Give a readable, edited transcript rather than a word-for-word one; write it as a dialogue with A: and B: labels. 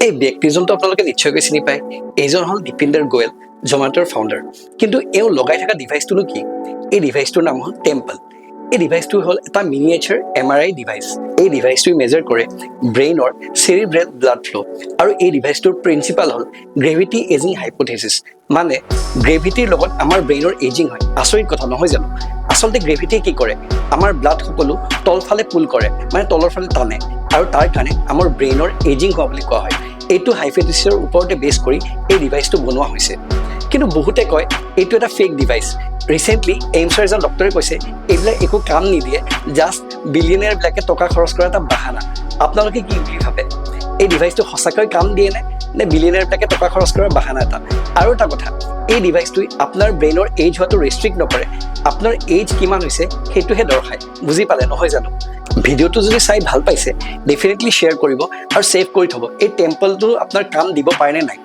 A: এই ব্যক্তিজনটো আপোনালোকে নিশ্চয়কৈ চিনি পায়। এইজন হ'ল দীপিন্দৰ গোৱেল, জমেট'ৰ ফাউণ্ডাৰ। কিন্তু এওঁ লগাই থকা ডিভাইচটোনো কি? এই ডিভাইচটোৰ নাম হ'ল টেম্পল। এই ডিভাইচটো হ'ল এটা মিনিয়েচাৰ MRI ডিভাইচ। এই ডিভাইচটোৱে মেজাৰ কৰে ব্ৰেইনৰ চেৰিব্ৰেল ব্লাড ফ্ল'। আৰু এই ডিভাইচটোৰ প্ৰিন্সিপাল হ'ল গ্ৰেভিটি এজিং হাইপ'থেচিছ। মানে গ্ৰেভিটিৰ লগত আমাৰ ব্ৰেইনৰ এজিং হয়। আচৰিত কথা নহয় জানো? আচলতে গ্ৰেভিটিয়ে কি কৰে, আমাৰ ব্লাড সকলো তলফালে পুল কৰে, মানে তলৰ ফালে টানে, আৰু তাৰ কাৰণে আমাৰ ব্ৰেইনৰ এজিং হোৱা বুলি কোৱা হয়। এইটো হাইপ'থেচিছৰ ওপৰতে বেছ কৰি এই ডিভাইচটো বনোৱা হৈছে। কিন্তু বহুতে কয় এইটো এটা ফেক ডিভাইচ। ৰিচেণ্টলি এইমছৰ এজন ডক্টৰে কৈছে এইবিলাক একো কাম নিদিয়ে, জাষ্ট বিলিয়নিয়াৰবিলাকে টকা খৰচ কৰা এটা বাহানা। আপোনালোকে কি বুলি ভাবে? এই ডিভাইচটো সঁচাকৈ কাম দিয়ে নে বিলিয়নিয়াৰবিলাকে টকা খৰচ কৰাৰ বাহানা এটা? আৰু এটা কথা, এই ডিভাইচটোৱে আপোনাৰ ব্ৰেইনৰ এজ হোৱাটো ৰেষ্ট্ৰিক্ট নকৰে, আপোনাৰ এজ কিমান হৈছে সেইটোহে দৰ্শায়। বুজি পালে নহয় জানো? ভিডিঅ'টো যদি চাই ভাল পাইছে ডেফিনেটলি শ্বেয়াৰ কৰিব আৰু ছেভ কৰি থ'ব। এই টেম্পলটো আপোনাৰ কাম দিব পাৰে নে নাই।